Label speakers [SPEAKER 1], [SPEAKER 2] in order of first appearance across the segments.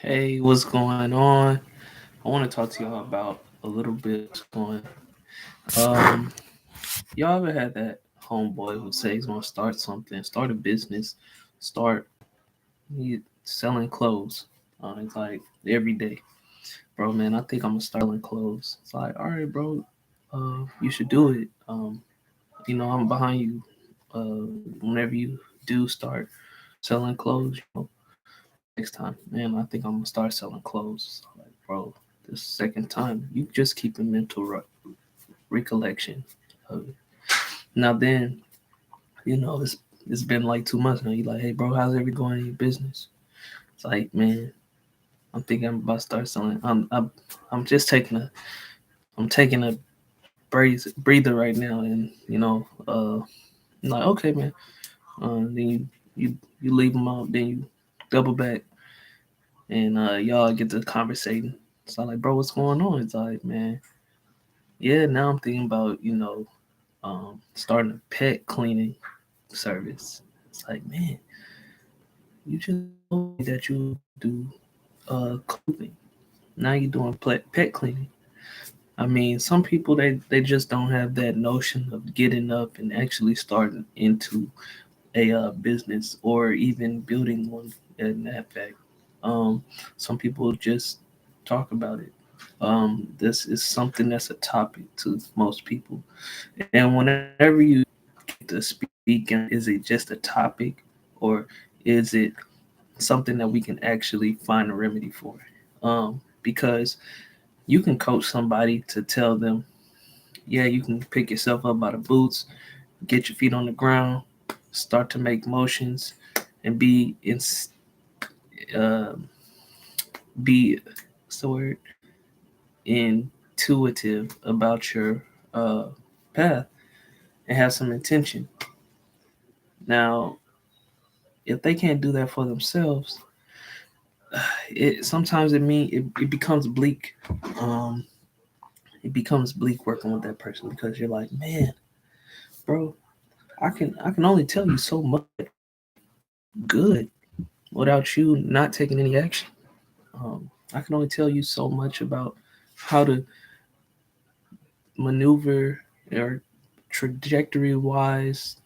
[SPEAKER 1] Hey, what's going on? I want to talk to y'all about a little bit what's going. Um, y'all ever had that homeboy who says he's gonna start something, start a business, start selling clothes? It's like every day, bro. Man, I think I'm gonna start selling clothes. It's like, all right, bro. You should do it. I'm behind you. Whenever you do start selling clothes, next time, man, I think I'm gonna start selling clothes. Like, bro, this second time, you just keep a mental recollection of it. Now then, it's been like 2 months now. You like, hey, bro, how's everything going in your business? It's like, man, I'm thinking I'm about to start selling. I'm just taking a breather right now, and I'm like, okay, man. Then you leave them out, then you double back, and y'all get to conversating. So I'm like, bro, what's going on? It's like, man, yeah. Now I'm thinking about starting a pet cleaning service. It's like, man, you just told me that you do clothing. Now you're doing pet cleaning. I mean, some people they just don't have that notion of getting up and actually starting into a business or even building one. In that fact, um, some people just talk about it. This is something that's a topic to most people, and whenever you get to speak, is it just a topic, or is it something that we can actually find a remedy for? Because you can coach somebody to tell them, yeah, you can pick yourself up by the boots, get your feet on the ground, start to make motions, and uh, be what's the word intuitive about your uh, path and have some intention. Now, if they can't do that for themselves, it sometimes it becomes bleak. Um, it becomes bleak working with that person because you're like, man, bro, I can only tell you so much good without you not taking any action. I can only tell you so much about how to maneuver or trajectory wise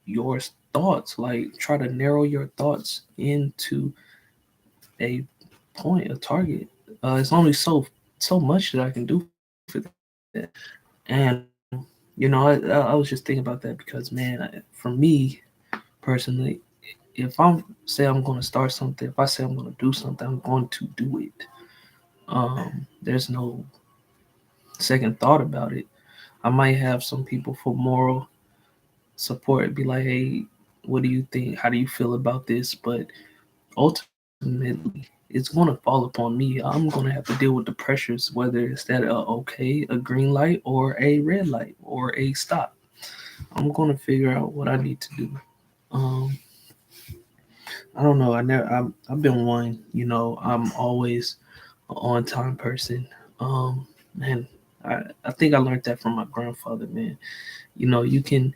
[SPEAKER 1] your thoughts. Like try to narrow your thoughts into a point, a target. It's only so much that I can do for that. And I was just thinking about that because man, for me personally, if say I'm going to start something, if I say I'm going to do something, I'm going to do it. There's no second thought about it. I might have some people for moral support be like, hey, what do you think? How do you feel about this? But ultimately, it's going to fall upon me. I'm going to have to deal with the pressures, whether it's that okay, a green light or a red light or a stop. I'm going to figure out what I need to do. Um, I don't know. I've been one. I'm always an on time person. Man, I think I learned that from my grandfather. Man, you can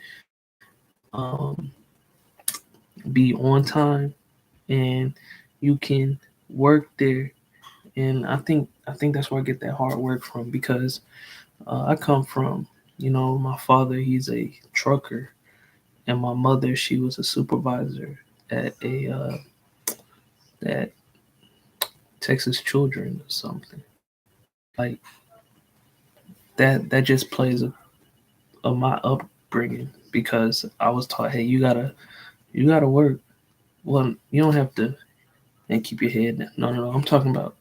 [SPEAKER 1] be on time and you can work there. And I think that's where I get that hard work from because I come from, my father, he's a trucker, and my mother, she was a supervisor at a that Texas Children or something. Like that just plays of my upbringing because I was taught, hey, you gotta work. Well, you don't have to and keep your head down. No, no, no. I'm talking about,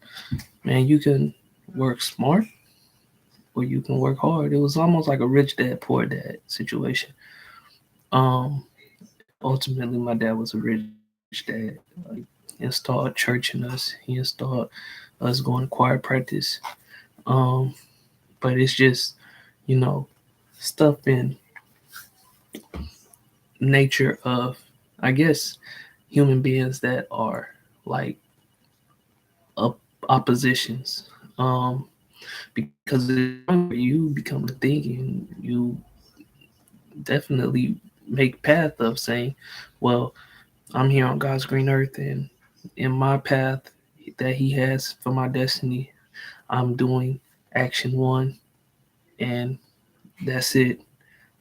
[SPEAKER 1] man, you can work smart or you can work hard. It was almost like a rich dad, poor dad situation. Um, Ultimately, my dad was a rich dad. Like, installed church in us. He installed us going to choir practice. Um, but it's just, you know, stuff in nature of, I guess, human beings that are like op- oppositions. Um, because it's where you become to think and you definitely make path of saying, well, I'm here on God's green earth, and in my path, that He has for my destiny. I'm doing action one, and that's it.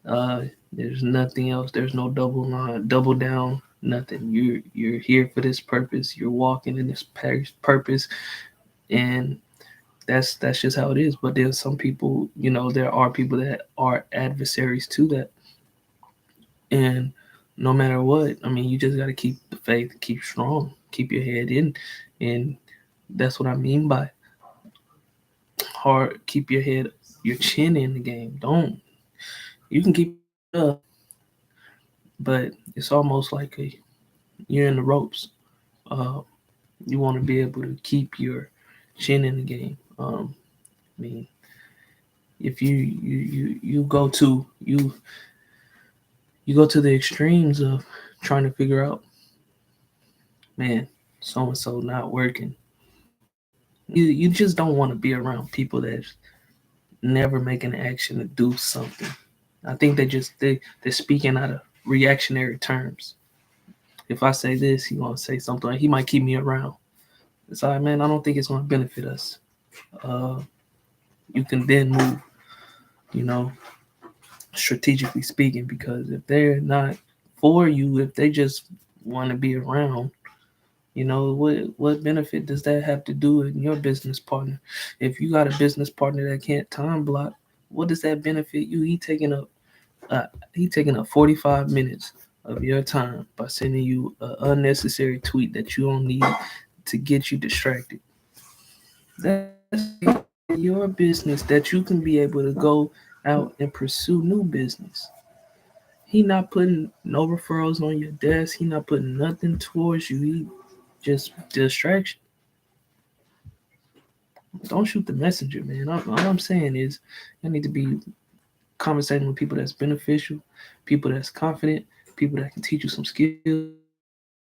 [SPEAKER 1] Uh, there's nothing else. There's no double line, double down, nothing. You're here for this purpose. You're walking in this purpose, and that's just how it is. But there's some people, there are people that are adversaries to that, and no matter what, I mean, you just got to keep the faith, keep strong, keep your head in, and that's what I mean by hard. Keep your head, your chin in the game. Don't You can keep it up, but it's almost like you're in the ropes. Uh, you want to be able to keep your chin in the game. I mean, if you go to the extremes of trying to figure out, man, so and so not working. You just don't want to be around people that never make an action to do something. I think they're speaking out of reactionary terms. If I say this, he gonna say something. He might keep me around. It's like, man, I don't think it's gonna benefit us. Uh, you can then move, you know, strategically speaking, because if they're not for you, if they just want to be around, what benefit does that have to do with your business partner? If you got a business partner that can't time block, what does that benefit you? Uh, he taking up 45 minutes of your time by sending you an unnecessary tweet that you don't need to get you distracted. That's your business that you can be able to go out and pursue new business. He not putting no referrals on your desk. He not putting nothing towards you. He just distraction. Don't shoot the messenger, man. All I'm saying is you need to be conversating with people that's beneficial, people that's confident, people that can teach you some skills,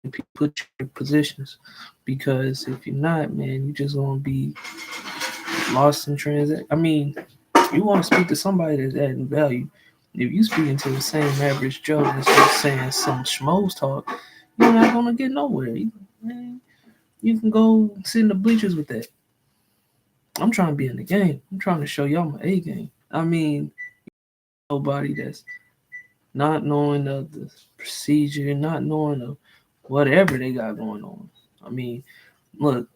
[SPEAKER 1] and put you in positions. Because if you're not, man, you just gonna be lost in transact. I mean, you want to speak to somebody that's adding value. If you speaking to the same average Joe that's just saying some schmoes talk, you're not gonna get nowhere. Man, you can go sit in the bleachers with that. I'm trying to be in the game. I'm trying to show y'all my A game. I mean, nobody that's not knowing of the procedure, not knowing of whatever they got going on. I mean, look,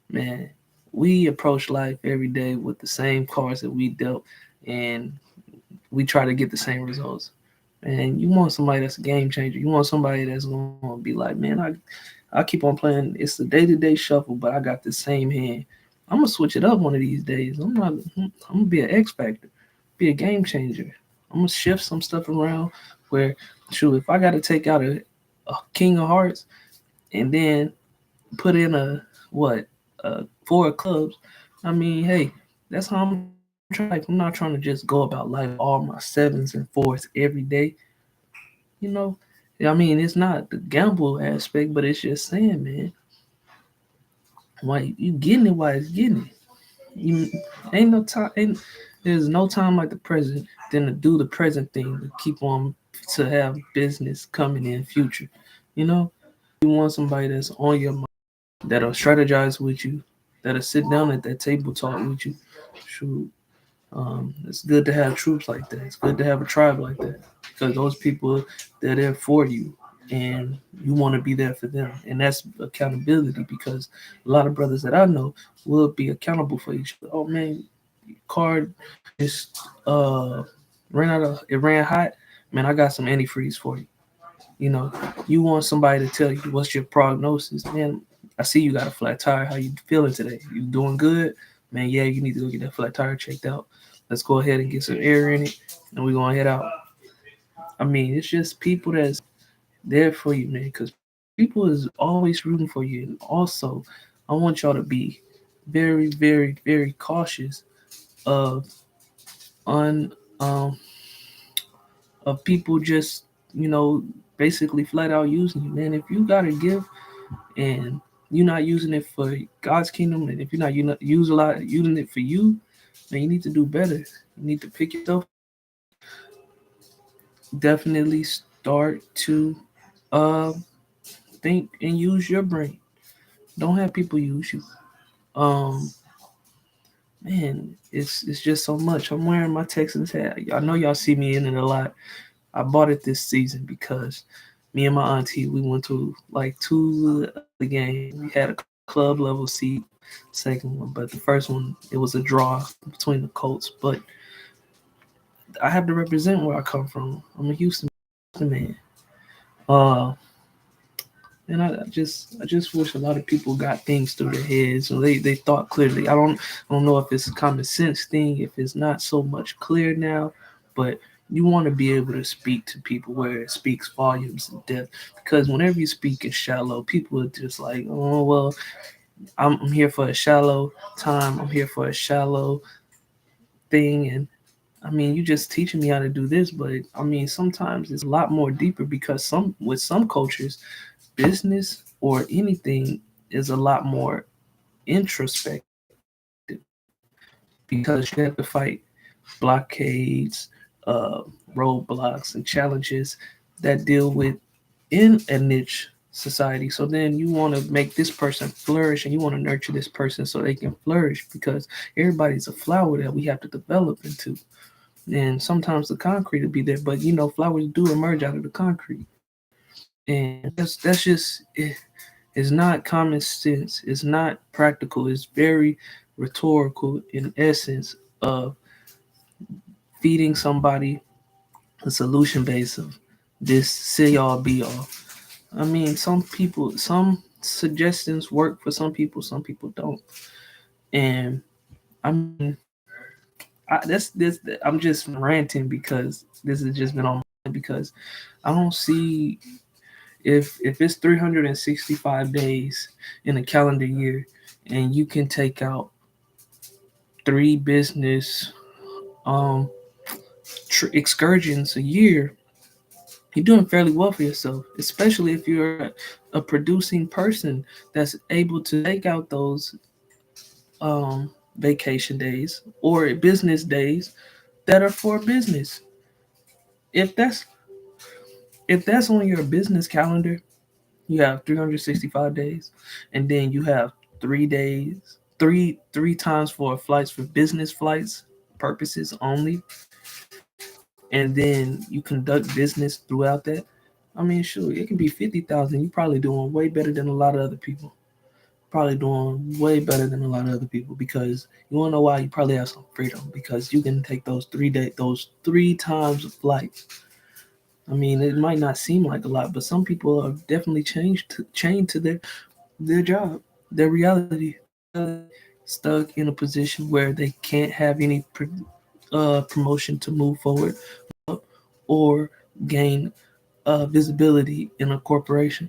[SPEAKER 1] man, we approach life every day with the same cards that we dealt, and we try to get the same results. And you want somebody that's a game changer. You want somebody that's gonna be like, man, I keep on playing. It's the day-to-day shuffle, but I got the same hand. I'm gonna switch it up one of these days. I'm gonna be an X factor, be a game changer. I'm gonna shift some stuff around where, true, if I got to take out a King of Hearts and then put in a what, four of clubs. I mean, hey, that's how I'm trying. I'm not trying to just go about life all my sevens and fours every day. You know, I mean, it's not the gamble aspect, but it's just saying, man, why you getting it? Why it's getting it? You ain't no time. Ain't There's no time like the present than to do the present thing to keep on to have business coming in future. You know, you want somebody that's on your mind, that'll strategize with you, that'll sit down at that table talk with you. Shoot, it's good to have troops like that. It's good to have a tribe like that because those people, they're there for you, and you want to be there for them, and that's accountability. Because a lot of brothers that I know will be accountable for each other. Oh man, card just ran hot. Man, I got some antifreeze for you. You know, you want somebody to tell you what's your prognosis, man. I see you got a flat tire. How you feeling today? You doing good, man? Yeah, you need to go get that flat tire checked out. Let's go ahead and get some air in it, and we're gonna head out. I mean, it's just people that's there for you, man. Because people is always rooting for you. And also, I want y'all to be very, very, very cautious of un of people just basically flat out using you, man. If you gotta give and you're not using it for God's kingdom, and if you're not using it for you, then you need to do better. You need to pick yourself up. Definitely start to uh, think and use your brain. Don't have people use you. Um, man, it's just so much. I'm wearing my Texans hat. I know y'all see me in it a lot. I bought it this season because me and my auntie we went to like two of the games. We had a club level seat, second one, but the first one it was a draw between the Colts. But I have to represent where I come from. I'm a Houston man. Uh, and I just wish a lot of people got things through their heads and they thought clearly. I don't know if it's a common sense thing, if it's not so much clear now, but you want to be able to speak to people where it speaks volumes and depth. Because whenever you speak in shallow, people are just like, oh well, I'm here for a shallow time. I'm here for a shallow thing, and I mean, you just teaching me how to do this, but I mean, sometimes it's a lot more deeper because some cultures business or anything is a lot more introspective because you have to fight blockades, uh, roadblocks, and challenges that deal with in a niche society. So then you want to make this person flourish and you want to nurture this person so they can flourish because everybody's a flower that we have to develop into. And sometimes the concrete will be there, but you know, flowers do emerge out of the concrete. And that's just it's not common sense. It's not practical. It's very rhetorical in essence of feeding somebody a solution base of this say all be all. I mean, some suggestions work for some people don't. And I mean, I'm just ranting because this has just been on my mind because I don't see if it's 365 days in a calendar year and you can take out three business um excursions a year, you're doing fairly well for yourself, especially if you're a producing person that's able to take out those um vacation days or business days that are for business. If that's if that's on your business calendar, you have 365 days, and then you have 3 days, three times for flights for business flights purposes only, and then you conduct business throughout that. I mean, sure, it can be 50,000. You're probably doing way better than a lot of other people. Probably doing way better than a lot of other people because you want to know why? You probably have some freedom because you can take those 3 times of flights. I mean, it might not seem like a lot, but some people are definitely chained to their job, their reality. Their reality stuck in a position where they can't have any promotion to move forward or gain visibility in a corporation.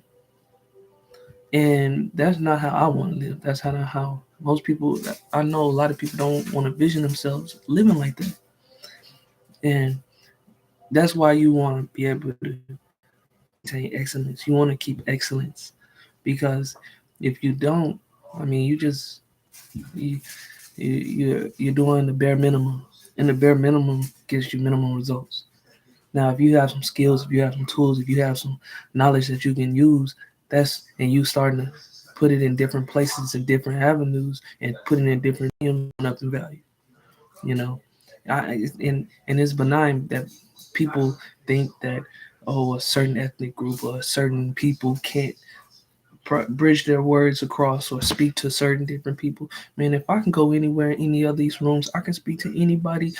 [SPEAKER 1] And that's not how I want to live. That's not how most people. I know a lot of people don't want to vision themselves living like that, and that's why you want to be able to maintain excellence. You want to keep excellence because if you don't, I mean, you, you're doing the bare minimum, and the bare minimum gives you minimum results. Now, if you have some skills, if you have some tools, if you have some knowledge that you can use, that's and you starting to put it in different places and different avenues and put it in different mediums up in value. You know, and it's benign that people think that oh a certain ethnic group or a certain people can't bridge their words across or speak to certain different people. Man, if I can go anywhere in any of these rooms, I can speak to anybody.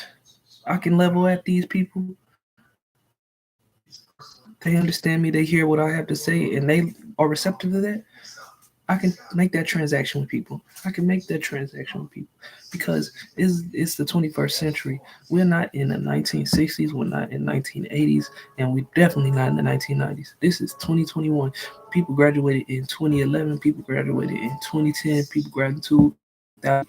[SPEAKER 1] I can level at these people. They understand me. They hear what I have to say, and they are receptive to that. I can make that transaction with people. I can make that transaction with people because it's the 21st century. We're not in the 1960s. We're not in 1980s, and we're definitely not in the 1990s. This is 2021. People graduated in 2011. People graduated in 2010. People graduated in 2000.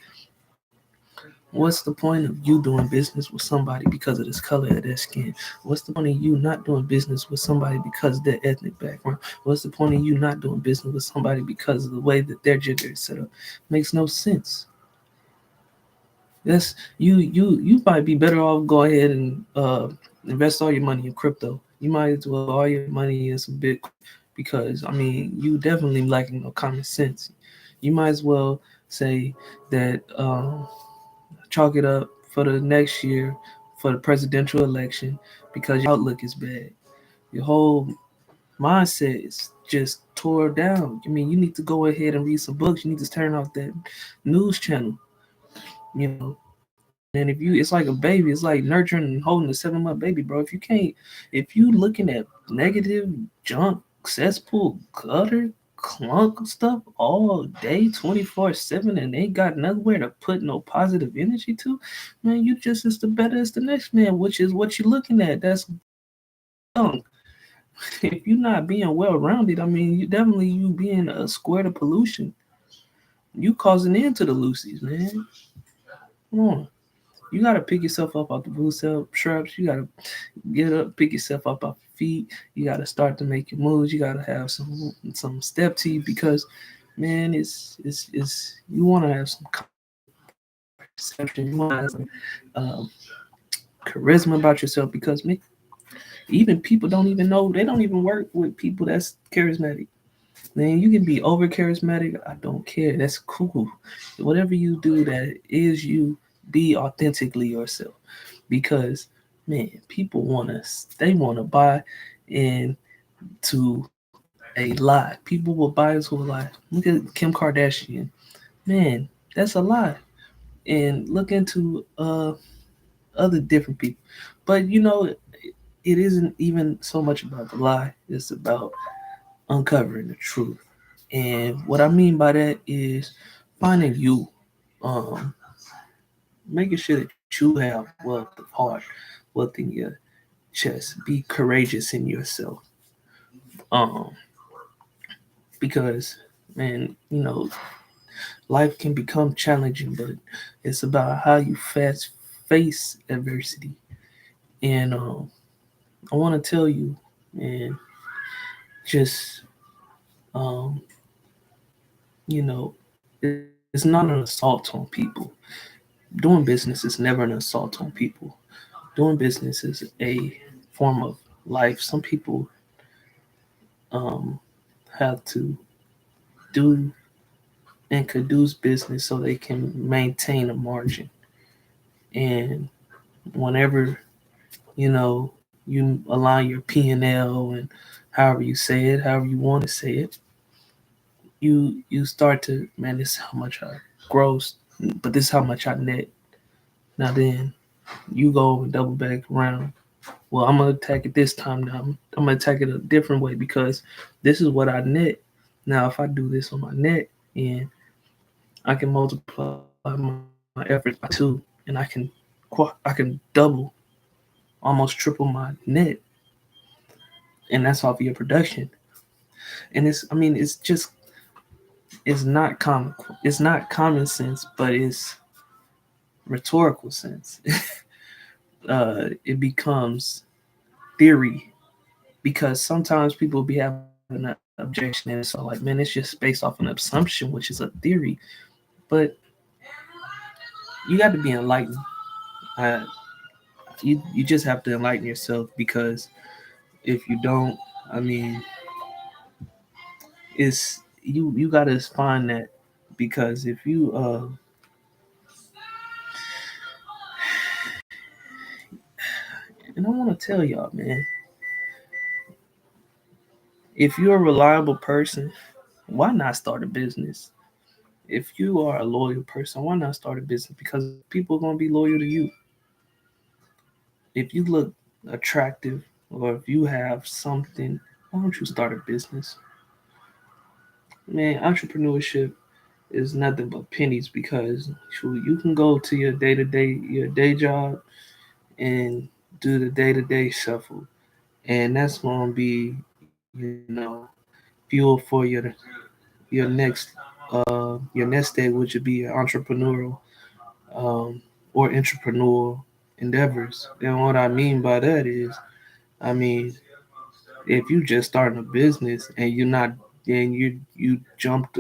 [SPEAKER 1] What's the point of you doing business with somebody because of this color of their skin? What's the point of you not doing business with somebody because of their ethnic background? What's the point of you not doing business with somebody because of the way that their gender is set up? Makes no sense. That's you might be better off go ahead and invest all your money in crypto. You might as well all your money in some Bitcoin because I mean you definitely lacking no common sense. You might as well say that chalk it up for the next year for the presidential election because your outlook is bad. Your whole mindset is just tore down. I mean, you need to go ahead and read some books. You need to turn off that news channel, you know. And if you, it's like a baby. It's like nurturing and holding a 7 month baby, bro. If you can't, if you looking at negative junk, cesspool, gutter, clunk stuff all day, 24/7, and ain't got nowhere to put no positive energy to, man, you just as the better as the next man, which is what you're looking at. That's young. If you're not being well rounded, I mean, you definitely you being a square to pollution. You causing into the Lucy's, man. Come on. You gotta pick yourself up off the blue cell shrubs. You gotta get up, pick yourself up off your feet. You gotta start to make your moves. You gotta have some step to you because, man, it's you want to have some perception. You want to have some um, charisma about yourself because me, even people don't even know they don't even work with people that's charismatic. Man, you can be over charismatic. I don't care. That's cool. Whatever you do that is you, be authentically yourself. Because man, people they wanna buy into a lie. People will buy into a lie. Look at Kim Kardashian. Man, that's a lie. And look into other different people. But it isn't even so much about the lie. It's about uncovering the truth. And what I mean by that is finding you, um, making sure that you have wealth of heart, wealth in your chest. Be courageous in yourself. Um, because man, life can become challenging, but it's about how you fast face adversity. And I want to tell you, and just um, it's not an assault on people. Doing business is never an assault on people. Doing business is a form of life. Some people um, have to do and conduce business so they can maintain a margin. And whenever you align your P&L and however you say it, however you want to say it, you start to, man, this is how much I gross, but this is how much I net. Now then, you go and double back around. Well, I'm gonna attack it this time. Now I'm gonna attack it a different way because this is what I net. Now, if I do this on my net, and I can multiply my efforts by two, and I can double, almost triple my net, and that's off of your production. And it's just it's not common sense, but it's rhetorical sense. It becomes theory because sometimes people be having an objection and it's all like, man, it's just based off an assumption, which is a theory. But you got to be enlightened. Uh, you just have to enlighten yourself because if you don't, I mean, it's you got to find that because if you and I want to tell y'all, man, if you're a reliable person, why not start a business? If you are a loyal person, why not start a business? Because people are gonna be loyal to you. If you look attractive or if you have something, why don't you start a business? Man, entrepreneurship is nothing but pennies because you can go to your your day job and do the day-to-day shuffle, and that's gonna be fuel for your next day, which would be your entrepreneurial um, or entrepreneurial endeavors. And what I mean by that is, I mean, if you just starting a business and you're not, then you jumped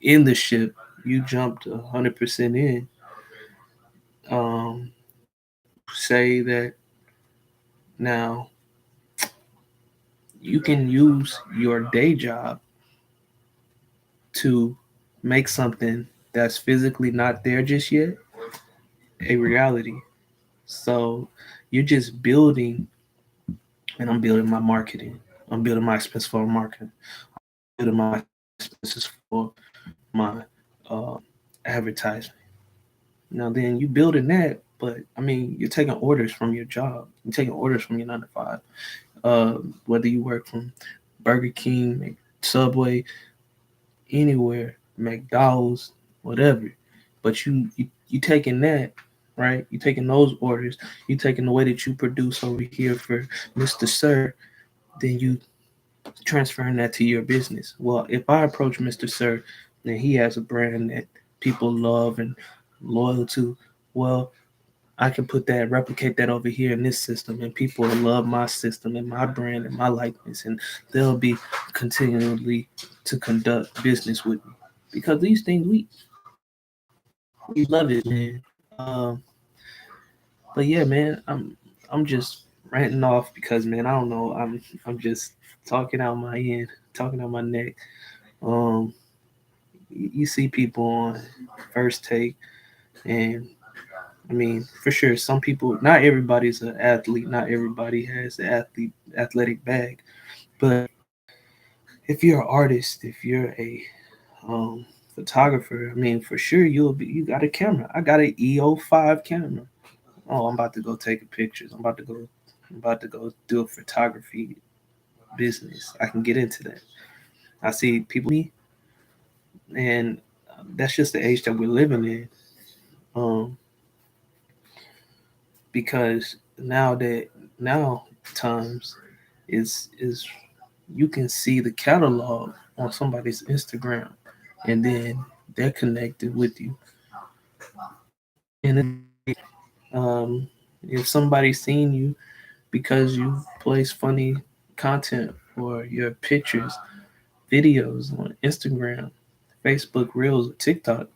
[SPEAKER 1] in the ship, you jumped 100% in. Say that now you can use your day job to make something that's physically not there just yet a reality. So you're just building, and I'm building my marketing. I'm building my expense for marketing. Building my expenses for my uh, advertising. Now then, you building that, but I mean, you're taking orders from your job. You're taking orders from your 9 to 5. Whether you work from Burger King, Subway, anywhere, McDonald's, whatever. But you taking that, right? You taking those orders. You taking the way that you produce over here for Mr. Sir. Then you transferring that to your business. Well, if I approach Mr. Sir, and he has a brand that people love and loyal to, well, I can put that, replicate that over here in this system, and people will love my system and my brand and my likeness, and they'll be continually to conduct business with me because these things we love it, man. But yeah, man, I'm just ranting off because man, I don't know, I'm just talking out my end, talking out my neck. Um, you see people on first take, and I mean, for sure, some people, not everybody's an athlete, not everybody has the athletic bag. But if you're an artist, if you're a um, photographer, I mean, for sure you got a camera. I got an EO5 camera. Oh, I'm about to go take pictures. I'm about to go do a photography business. I can get into that. I see people and that's just the age that we're living in. Um, because now times is you can see the catalog on somebody's Instagram, and then they're connected with you, and it's great. Um, if somebody's seen you because you place funny content or your pictures, videos on Instagram, Facebook Reels, or TikTok,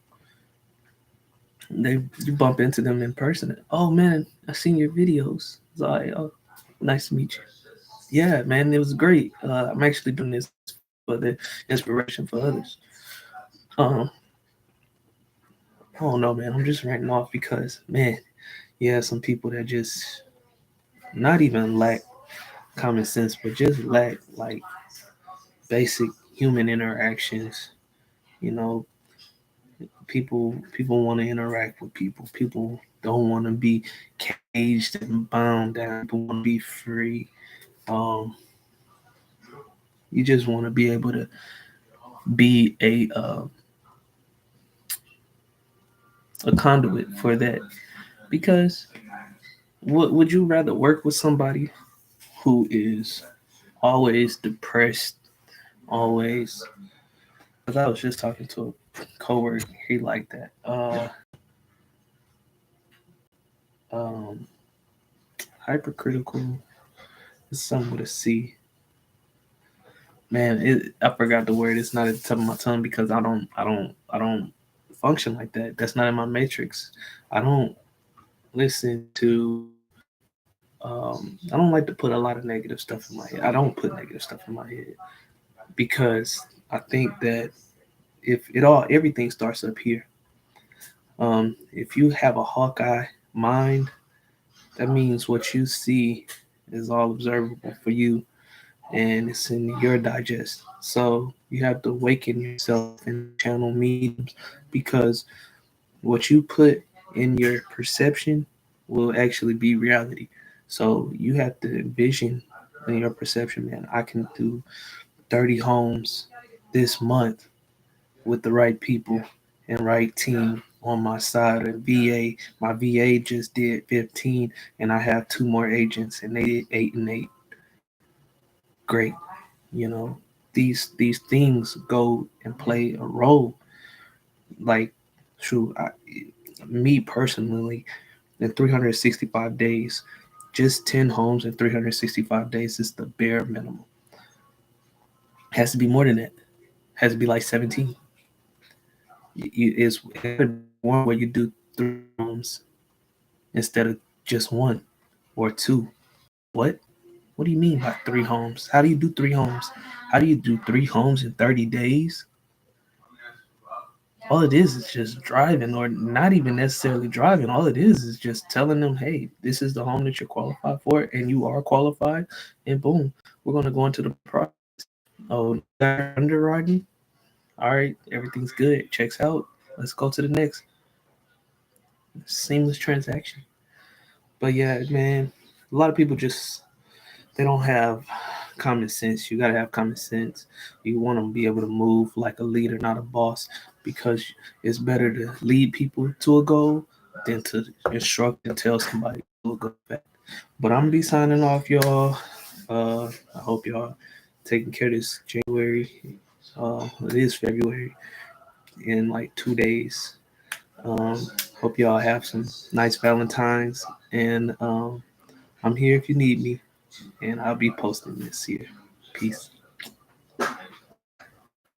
[SPEAKER 1] they you bump into them in person. Oh man, I seen your videos. It's like, oh, nice to meet you. Yeah, man, it was great. I'm actually doing this for the inspiration for others. Um, I don't know, man. I'm just ranting off because, man, yeah, some people that just not even lack common sense, but just lack like basic human interactions. You know, people want to interact with people. People don't want to be caged and bound down. People want to be free. Um, you just want to be able to be a conduit for that. Because would you rather work with somebody who is always depressed, always? Because I was just talking to a coworker, he like that. Um, hypercritical is something with a C. Man, I forgot the word. It's not at the top of my tongue because I don't function like that. That's not in my matrix. I don't listen to. I don't like to put a lot of negative stuff in my head. I don't put negative stuff in my head because I think that if it all everything starts up here. If you have a Hawkeye mind, that means what you see is all observable for you and it's in your digest. So you have to awaken yourself and channel mediums because what you put in your perception will actually be reality. So you have to envision in your perception, man, I can do 30 homes this month with the right people and right team on my side. And VA, my VA just did 15, and I have two more agents, and they did 8 and 8. Great, you know. These things go and play a role. Like, true, me personally, in 365 days, just 10 homes in 365 days is the bare minimum. Has to be more than that. Has to be like 17. It's one where you do 3 homes instead of just one or two. What? What do you mean by 3 homes? How do you do 3 homes? How do you do 3 homes in 30 days? all it is just driving, or not even necessarily driving. All it is just telling them, hey, this is the home that you're qualified for, and you are qualified, and boom, we're gonna go into the process. Oh, you got your underwriting. All right, everything's good. Checks out. Let's go to the next seamless transaction. But yeah, man, a lot of people just they don't have common sense. You gotta have common sense. You want to be able to move like a leader, not a boss, because it's better to lead people to a goal than to instruct and tell somebody to go back. But I'm gonna be signing off, y'all. I hope y'all taking care of this January. It is February in like 2 days. Um, Hope y'all have some nice Valentines, and I'm here if you need me, and I'll be posting this year. Peace.